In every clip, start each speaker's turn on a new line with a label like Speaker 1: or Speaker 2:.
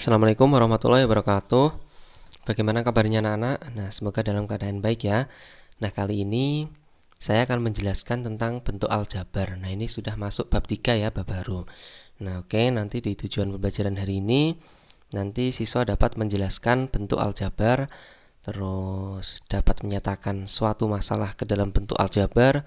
Speaker 1: Assalamualaikum warahmatullahi wabarakatuh. Bagaimana kabarnya anak-anak? Nah, semoga dalam keadaan baik ya. Nah, kali ini saya akan menjelaskan tentang bentuk aljabar. Nah, ini sudah masuk bab 3 ya, bab baru. Nah, oke, nanti di tujuan pembelajaran hari ini nanti siswa dapat menjelaskan bentuk aljabar, terus dapat menyatakan suatu masalah ke dalam bentuk aljabar,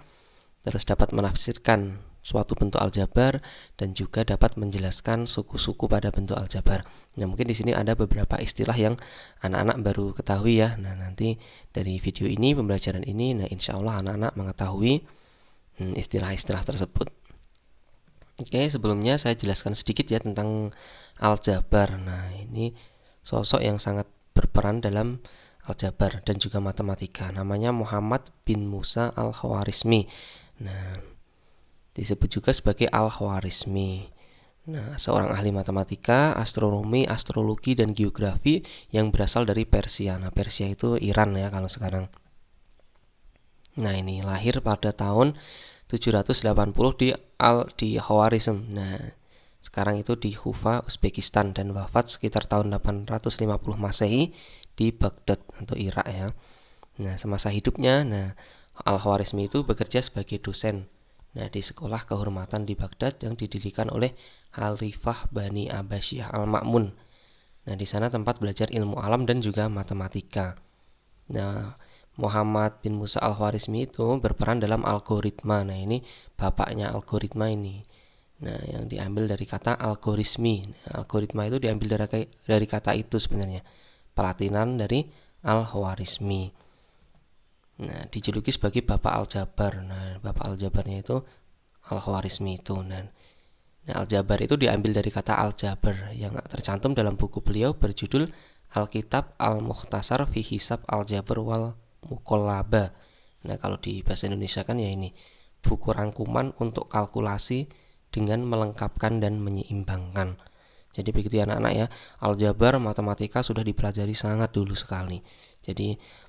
Speaker 1: terus dapat menafsirkan suatu bentuk aljabar dan juga dapat menjelaskan suku-suku pada bentuk aljabar. Nah, mungkin di sini ada beberapa istilah yang anak-anak baru ketahui ya. Nah, nanti dari video ini, pembelajaran ini, nah insya Allah anak-anak mengetahui istilah-istilah tersebut. Oke, sebelumnya saya jelaskan sedikit ya tentang aljabar. Nah, ini sosok yang sangat berperan dalam aljabar dan juga matematika. Namanya Muhammad bin Musa al-Khwarizmi. Nah, disebut juga sebagai Al-Khwarizmi. Nah, seorang ahli matematika, astronomi, astrologi, dan geografi yang berasal dari Persia. Nah, Persia itu Iran ya kalau sekarang. Nah, ini lahir pada tahun 780 di Khwarizm. Nah, sekarang itu di Hufa, Uzbekistan, dan wafat sekitar tahun 850 Masehi di Baghdad atau Irak ya. Nah, semasa hidupnya, Al-Khwarizmi itu bekerja sebagai dosen. Nah, di sekolah kehormatan di Baghdad yang didirikan oleh Khalifah Bani Abbasiyah Al-Ma'mun. Nah, di sana tempat belajar ilmu alam dan juga matematika. Nah, Muhammad bin Musa al-Khwarizmi itu berperan dalam algoritma. Nah, ini bapaknya algoritma ini. Nah, yang diambil dari kata algorismi. Nah, algoritma itu diambil dari kata itu sebenarnya. Pelatihan dari al-Khwarizmi. Nah, dijuluki sebagai Bapak Aljabar. Nah, Bapak Aljabarnya itu Al-Khwarizmi itu. Nah, Aljabar itu diambil dari kata aljabar yang tercantum dalam buku beliau berjudul Alkitab Al-Mukhtasar fi Hisab Aljabar wal Muqallaba. Nah, kalau di bahasa Indonesia kan ya ini buku rangkuman untuk kalkulasi dengan melengkapkan dan menyeimbangkan. Jadi begitu ya anak-anak ya. Aljabar matematika sudah dipelajari sangat dulu sekali. Jadi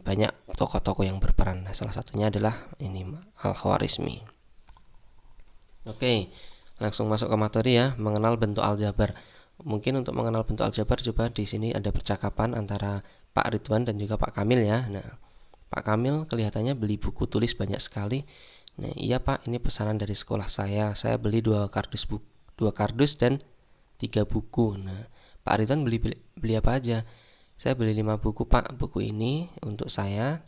Speaker 1: banyak tokoh-tokoh yang berperan. Nah, salah satunya adalah ini Al-Khwarizmi. Oke, langsung masuk ke materi ya, mengenal bentuk aljabar. Mungkin untuk mengenal bentuk aljabar coba di sini ada percakapan antara Pak Ridwan dan juga Pak Kamil ya. Nah, Pak Kamil kelihatannya beli buku tulis banyak sekali. Nah, iya Pak, ini pesanan dari sekolah saya. Saya beli dua kardus dan 3 buku. Nah, Pak Ridwan beli apa aja? Saya beli 5 buku Pak. Buku ini untuk saya,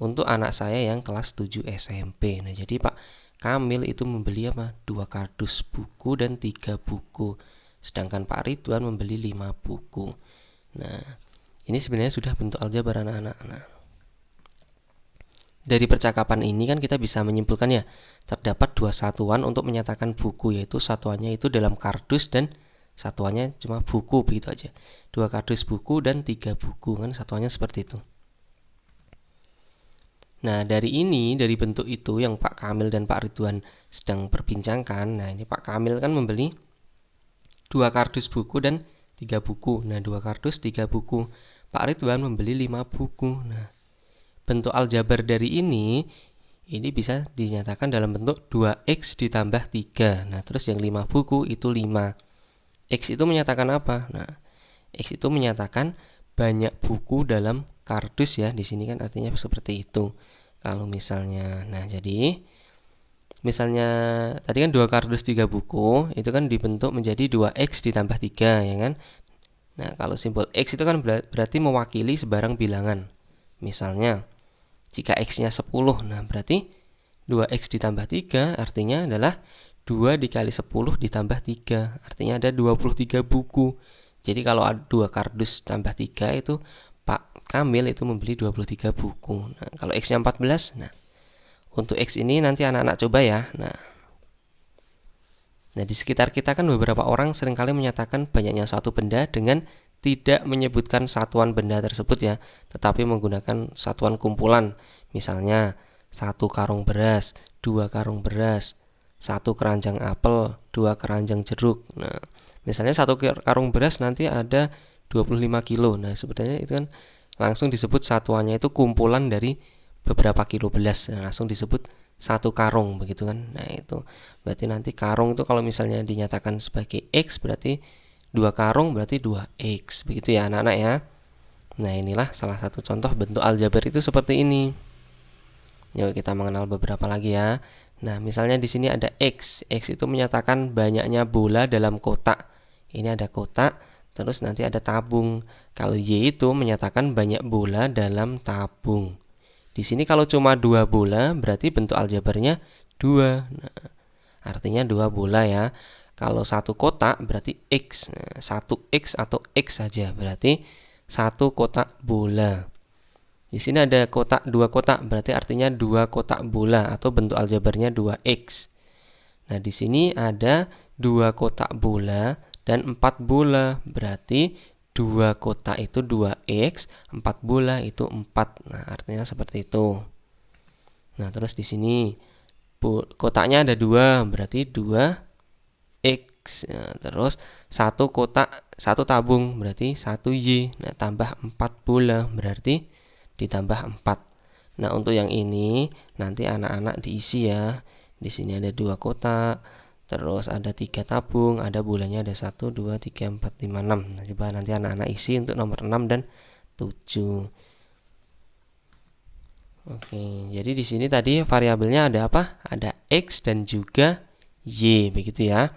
Speaker 1: untuk anak saya yang kelas 7 SMP. Nah, jadi Pak Kamil itu membeli apa? 2 kardus buku dan 3 buku. Sedangkan Pak Ridwan membeli 5 buku. Nah, ini sebenarnya sudah bentuk aljabar anak-anak. Nah, dari percakapan ini kan kita bisa menyimpulkan ya, terdapat 2 satuan untuk menyatakan buku, yaitu satuannya itu dalam kardus dan satuannya cuma buku, begitu aja. 2 kardus buku dan 3 buku kan satuannya seperti itu. Nah, dari bentuk itu yang Pak Kamil dan Pak Ridwan sedang perbincangkan. Nah, ini Pak Kamil kan membeli 2 kardus buku dan 3 buku. Nah, 2 kardus 3 buku. Pak Ridwan membeli 5 buku. Nah, bentuk aljabar dari ini bisa dinyatakan dalam bentuk 2x ditambah 3. Nah, terus yang 5 buku itu 5. X itu menyatakan apa? Nah, X itu menyatakan banyak buku dalam kardus ya. Di sini kan artinya seperti itu. Kalau misalnya, nah jadi misalnya tadi kan 2 kardus 3 buku, itu kan dibentuk menjadi 2x ditambah 3 ya kan. Nah, kalau simbol X itu kan berarti mewakili sebarang bilangan. Misalnya jika X-nya 10, nah berarti 2x ditambah 3 artinya adalah 2 dikali 10 ditambah 3, artinya ada 23 buku. Jadi kalau ada 2 kardus tambah 3 itu Pak Kamil itu membeli 23 buku. Nah, kalau X-nya 14, nah untuk X ini nanti anak-anak coba ya. Nah, di sekitar kita kan beberapa orang seringkali menyatakan banyaknya suatu benda dengan tidak menyebutkan satuan benda tersebut ya, tetapi menggunakan satuan kumpulan. Misalnya 1 karung beras, 2 karung beras, 1 keranjang apel, 2 keranjang jeruk. Nah, misalnya 1 karung beras nanti ada 25 kilo. Nah, sebenarnya itu kan langsung disebut satuannya itu kumpulan dari beberapa kilo beras. Nah, langsung disebut 1 karung begitu kan. Nah, itu berarti nanti karung itu kalau misalnya dinyatakan sebagai X berarti 2 karung berarti 2x. Begitu ya anak-anak ya. Nah, inilah salah satu contoh bentuk aljabar itu seperti ini. Yuk kita mengenal beberapa lagi ya. Nah, misalnya di sini ada X. X itu menyatakan banyaknya bola dalam kotak. Ini ada kotak, terus nanti ada tabung. Kalau Y itu menyatakan banyak bola dalam tabung. Di sini kalau cuma 2 bola, berarti bentuk aljabarnya 2. Nah, artinya 2 bola ya. Kalau satu kotak berarti X. Nah, 1X atau X saja berarti satu kotak bola. Di sini ada kotak 2 kotak, berarti artinya 2 kotak bola atau bentuk aljabarnya 2x. Nah, di sini ada 2 kotak bola dan 4 bola, berarti 2 kotak itu 2x, 4 bola itu 4. Nah, artinya seperti itu. Nah, terus di sini kotaknya ada 2, berarti 2x. Nah, terus satu kotak, satu tabung, berarti 1y. Nah, tambah 4 bola, berarti ditambah 4. Nah, untuk yang ini nanti anak-anak diisi ya. Di sini ada 2 kotak, terus ada 3 tabung, ada bolanya ada 1, 2, 3, 4, 5, 6. Nah, coba nanti anak-anak isi untuk nomor 6 dan 7. Oke, jadi di sini tadi variabelnya ada apa? Ada X dan juga Y, begitu ya.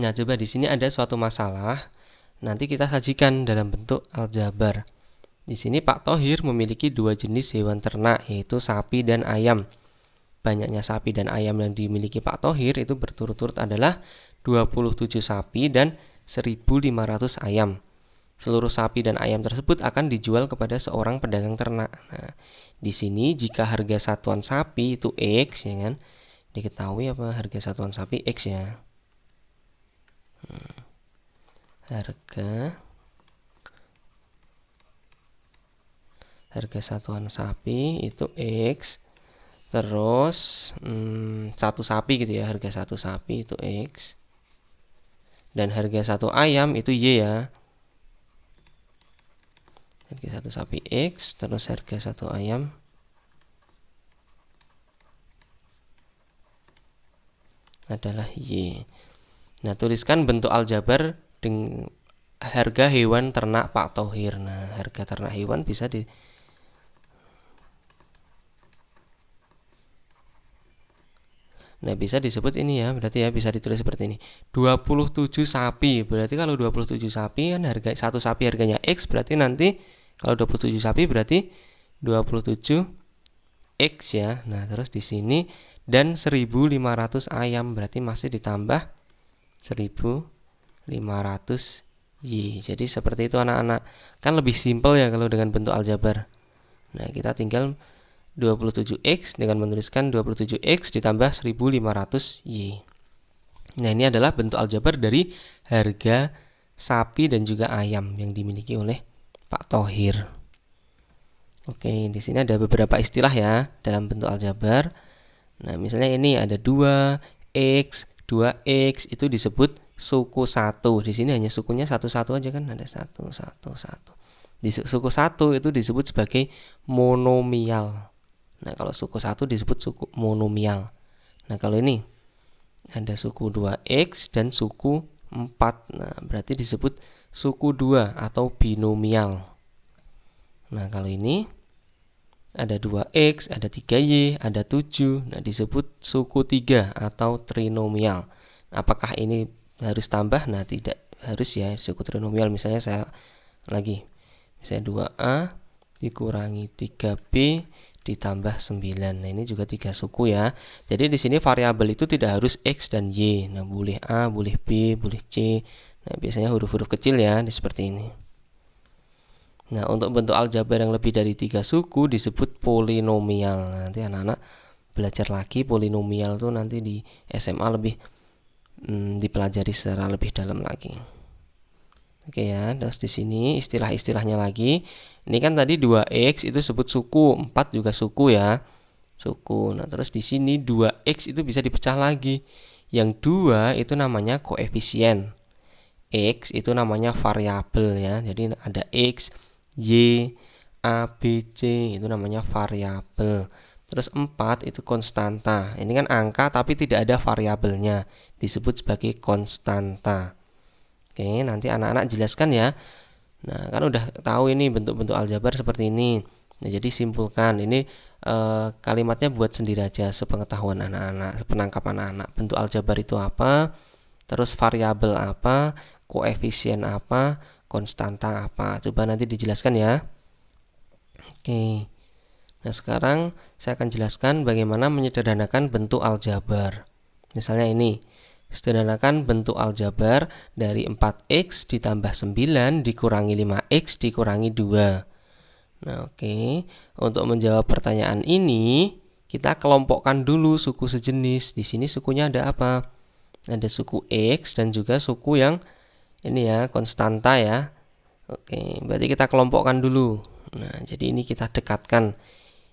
Speaker 1: Nah, coba di sini ada suatu masalah. Nanti kita sajikan dalam bentuk aljabar. Di sini Pak Thohir memiliki 2 jenis hewan ternak, yaitu sapi dan ayam. Banyaknya sapi dan ayam yang dimiliki Pak Thohir itu berturut-turut adalah 27 sapi dan 1.500 ayam. Seluruh sapi dan ayam tersebut akan dijual kepada seorang pedagang ternak. Nah, di sini jika harga satuan sapi itu X, ya kan? Diketahui apa harga satuan sapi X ya? Harga satuan sapi itu X. Terus satu sapi gitu ya, harga satu sapi itu X. Dan harga satu ayam itu Y ya. Harga satu sapi X, terus harga satu ayam adalah Y. Nah, tuliskan bentuk aljabar dengan harga hewan ternak Pak Thohir. Nah, harga ternak hewan bisa bisa disebut ini ya, berarti ya bisa ditulis seperti ini. 27 sapi. Berarti kalau 27 sapi kan harga satu sapi harganya X, berarti nanti kalau 27 sapi berarti 27 X ya. Nah, terus di sini dan 1.500 ayam, berarti masih ditambah 1.500 Y. Jadi seperti itu anak-anak. Kan lebih simpel ya kalau dengan bentuk aljabar. Nah, kita tinggal 27x dengan menuliskan 27x ditambah 1.500 Y. Nah, ini adalah bentuk aljabar dari harga sapi dan juga ayam yang dimiliki oleh Pak Thohir. Oke, di sini ada beberapa istilah ya dalam bentuk aljabar. Nah, misalnya ini ada 2x, 2x itu disebut suku 1. Di sini hanya sukunya satu-satu aja kan, ada 1, 1, 1. Di suku 1 itu disebut sebagai monomial. Nah, kalau suku 1 disebut suku monomial. Nah, kalau ini ada suku 2x dan suku 4. Nah, berarti disebut suku 2 atau binomial. Nah, kalau ini ada 2x, ada 3y, ada 7. Nah, disebut suku 3 atau trinomial. Apakah ini harus tambah? Nah, tidak harus ya, suku trinomial. Misalnya saya lagi, misalnya 2a dikurangi 3b ditambah 9. Nah, ini juga 3 suku ya. Jadi di sini variabel itu tidak harus x dan y. Nah, boleh a, boleh b, boleh c. Nah, biasanya huruf-huruf kecil ya, seperti ini. Nah, untuk bentuk aljabar yang lebih dari 3 suku disebut polinomial. Nanti anak-anak belajar lagi polinomial itu nanti di SMA lebih dipelajari secara lebih dalam lagi. Oke ya, terus di sini istilah-istilahnya lagi. Ini kan tadi 2x itu sebut suku, 4 juga suku ya. Suku. Nah, terus di sini 2x itu bisa dipecah lagi. Yang 2 itu namanya koefisien. X itu namanya variabel ya. Jadi ada x, y, a, b, c itu namanya variabel. Terus 4 itu konstanta. Ini kan angka tapi tidak ada variabelnya, disebut sebagai konstanta. Oke, nanti anak-anak jelaskan ya. Nah, kan udah tahu ini bentuk-bentuk aljabar seperti ini. Nah, jadi simpulkan ini kalimatnya buat sendiri aja sepengetahuan anak-anak, sepenangkap anak-anak. Bentuk aljabar itu apa? Terus variabel apa? Koefisien apa? Konstanta apa? Coba nanti dijelaskan ya. Oke. Nah, sekarang saya akan jelaskan bagaimana menyederhanakan bentuk aljabar. Misalnya ini. Sederhanakan bentuk aljabar dari 4x ditambah 9 dikurangi 5x dikurangi 2. Nah, oke. Untuk menjawab pertanyaan ini, kita kelompokkan dulu suku sejenis. Di sini sukunya ada apa? Ada suku x dan juga suku yang ini ya, konstanta ya. Oke, berarti kita kelompokkan dulu. Nah, jadi ini kita dekatkan.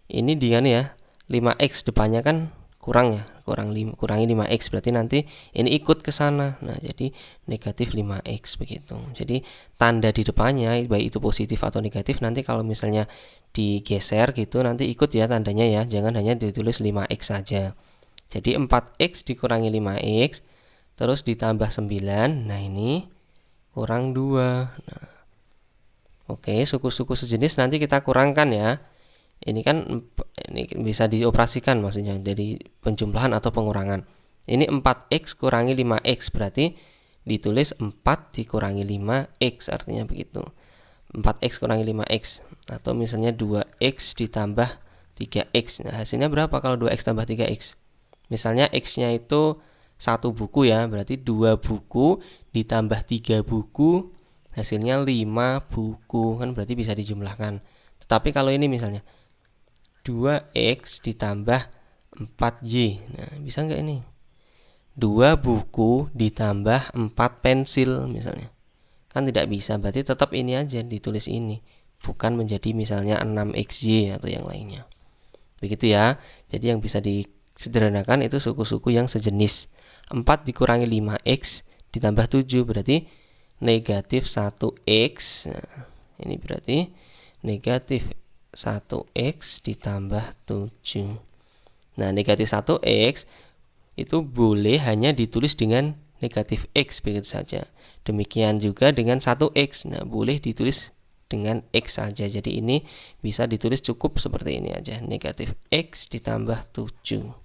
Speaker 1: Ini dengan ya, 5x depannya kan kurang ya, kurangi 5x, berarti nanti ini ikut ke sana. Nah, jadi negatif 5x begitu. Jadi tanda di depannya baik itu positif atau negatif, nanti kalau misalnya digeser gitu nanti ikut ya tandanya ya, jangan hanya ditulis 5x saja. Jadi 4x dikurangi 5x terus ditambah 9. Nah, ini kurang 2. Nah, oke, suku-suku sejenis nanti kita kurangkan ya. Ini kan ini bisa dioperasikan maksudnya dari penjumlahan atau pengurangan. Ini 4x kurangi 5x berarti ditulis 4 dikurangi 5x, artinya begitu. 4x kurangi 5x atau misalnya 2x ditambah 3x. Nah, hasilnya berapa kalau 2x tambah 3x? Misalnya x-nya itu 1 buku ya, berarti 2 buku ditambah 3 buku hasilnya 5 buku, kan berarti bisa dijumlahkan. Tetapi kalau ini misalnya 2x ditambah 4y. Nah, bisa nggak ini? 2 buku ditambah 4 pensil misalnya. Kan tidak bisa, berarti tetap ini aja ditulis ini. Bukan menjadi misalnya 6xy atau yang lainnya. Begitu ya. Jadi yang bisa disederhanakan itu suku-suku yang sejenis. 4 dikurangi 5x ditambah 7 berarti negatif 1x. Nah, ini berarti negatif 1x ditambah 7. Nah, negatif 1x itu boleh hanya ditulis dengan negatif x begitu saja. Demikian juga dengan 1x. Nah, boleh ditulis dengan x saja. Jadi ini bisa ditulis cukup seperti ini aja. Negatif x ditambah 7.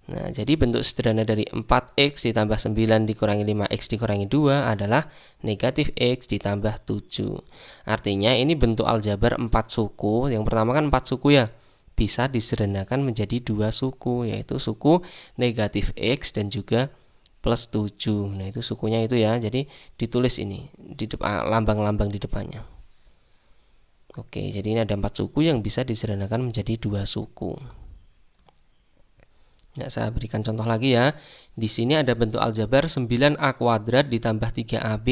Speaker 1: Nah, jadi bentuk sederhana dari 4x ditambah 9 dikurangi 5x dikurangi 2 adalah negatif x ditambah 7. Artinya ini bentuk aljabar 4 suku. Yang pertama kan 4 suku ya. Bisa disederhanakan menjadi 2 suku, yaitu suku negatif x dan juga plus 7. Nah, itu sukunya itu ya. Jadi ditulis ini di depan, lambang-lambang di depannya. Oke, jadi ini ada 4 suku yang bisa disederhanakan menjadi 2 suku. Nah, saya berikan contoh lagi ya. Di sini ada bentuk aljabar 9a kuadrat ditambah 3ab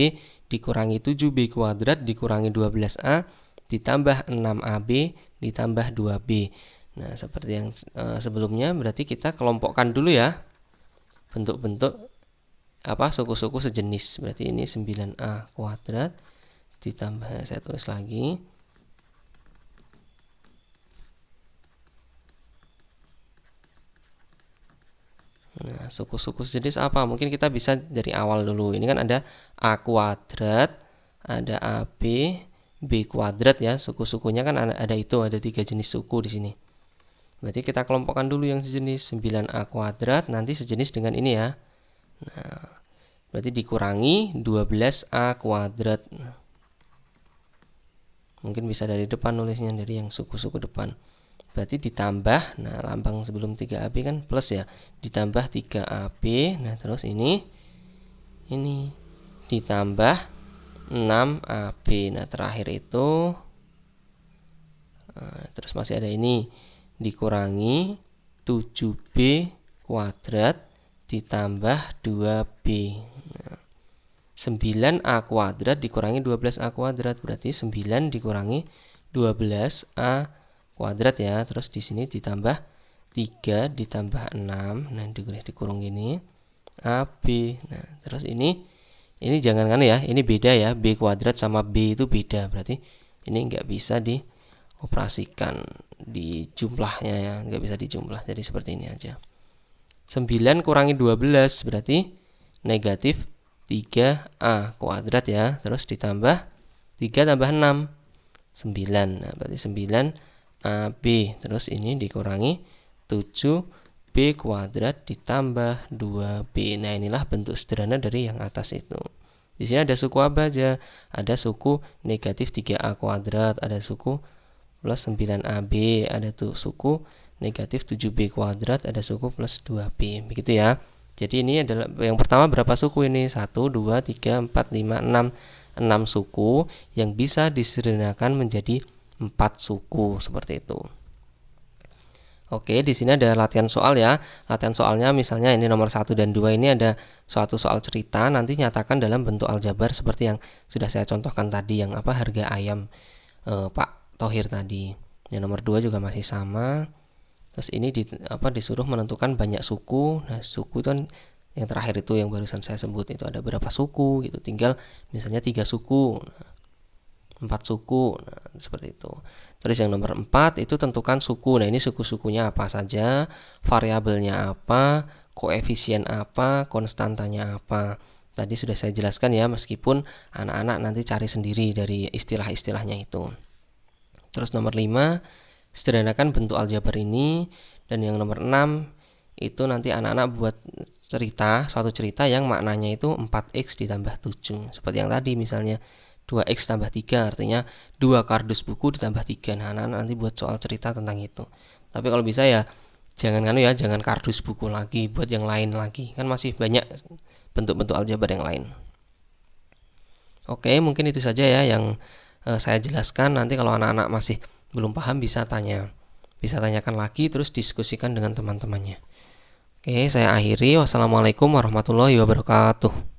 Speaker 1: dikurangi 7b kuadrat dikurangi 12a ditambah 6ab ditambah 2b. Nah, seperti yang sebelumnya, berarti kita kelompokkan dulu ya bentuk-bentuk suku-suku sejenis. Berarti ini 9a kuadrat ditambah, saya tulis lagi, nah, suku-suku sejenis apa? Mungkin kita bisa dari awal dulu. Ini kan ada a kuadrat, ada ab, b kuadrat ya. Suku-sukunya kan ada itu, ada 3 jenis suku di sini. Berarti kita kelompokkan dulu yang sejenis. 9a kuadrat nanti sejenis dengan ini ya. Nah, berarti dikurangi 12a kuadrat. Mungkin bisa dari depan nulisnya, dari yang suku-suku depan. Berarti ditambah, nah lambang sebelum 3ab kan plus ya, ditambah 3ab. Nah, terus ini ditambah 6ab. Nah, terakhir itu terus masih ada ini dikurangi 7b kuadrat ditambah 2b. Nah, 9a kuadrat dikurangi 12a kuadrat berarti 9 dikurangi 12a kuadrat ya. Terus di sini ditambah 3 ditambah 6. Nah, dikurung ini AB. Nah, terus ini jangan kan ya, ini beda ya, B kuadrat sama B itu beda. Berarti ini nggak bisa dioperasikan di jumlahnya ya, nggak bisa dijumlah. Jadi seperti ini aja. 9 kurangi 12 berarti negatif 3A kuadrat ya. Terus ditambah 3 tambah 6, 9. Nah, berarti 9AB. Terus ini dikurangi 7B kuadrat ditambah 2B. Nah, inilah bentuk sederhana dari yang atas itu. Di sini ada suku apa aja? Ada suku negatif 3A kuadrat, ada suku plus 9AB, ada tuh suku negatif 7B kuadrat, ada suku plus 2B. Begitu ya. Jadi ini adalah yang pertama berapa suku ini? 1, 2, 3, 4, 5, 6. 6 suku yang bisa disederhanakan menjadi 4 suku seperti itu. Oke, di sini ada latihan soal ya. Latihan soalnya misalnya ini nomor 1 dan 2 ini ada suatu soal cerita, nanti nyatakan dalam bentuk aljabar seperti yang sudah saya contohkan tadi, yang apa harga ayam Pak Thohir tadi. Yang nomor 2 juga masih sama. Terus ini disuruh menentukan banyak suku. Nah, suku itu kan yang terakhir itu yang barusan saya sebut, itu ada berapa suku gitu. Tinggal misalnya 3 suku. 4 suku. Nah, seperti itu. Terus yang nomor 4 itu tentukan suku. Nah, ini suku-sukunya apa saja, variabelnya apa, koefisien apa, konstantanya apa. Tadi sudah saya jelaskan ya, meskipun anak-anak nanti cari sendiri dari istilah-istilahnya itu. Terus nomor 5, sederhanakan bentuk aljabar ini. Dan yang nomor 6 itu nanti anak-anak buat suatu cerita yang maknanya itu 4x ditambah 7. Seperti yang tadi misalnya 2x tambah 3, artinya 2 kardus buku ditambah 3. Nah, anak-anak nanti buat soal cerita tentang itu. Tapi kalau bisa ya jangan kardus buku lagi, buat yang lain lagi. Kan masih banyak bentuk-bentuk aljabar yang lain. Oke, mungkin itu saja ya yang saya jelaskan. Nanti kalau anak-anak masih belum paham bisa tanyakan lagi, terus diskusikan dengan teman-temannya. Oke, saya akhiri. Wassalamualaikum warahmatullahi wabarakatuh.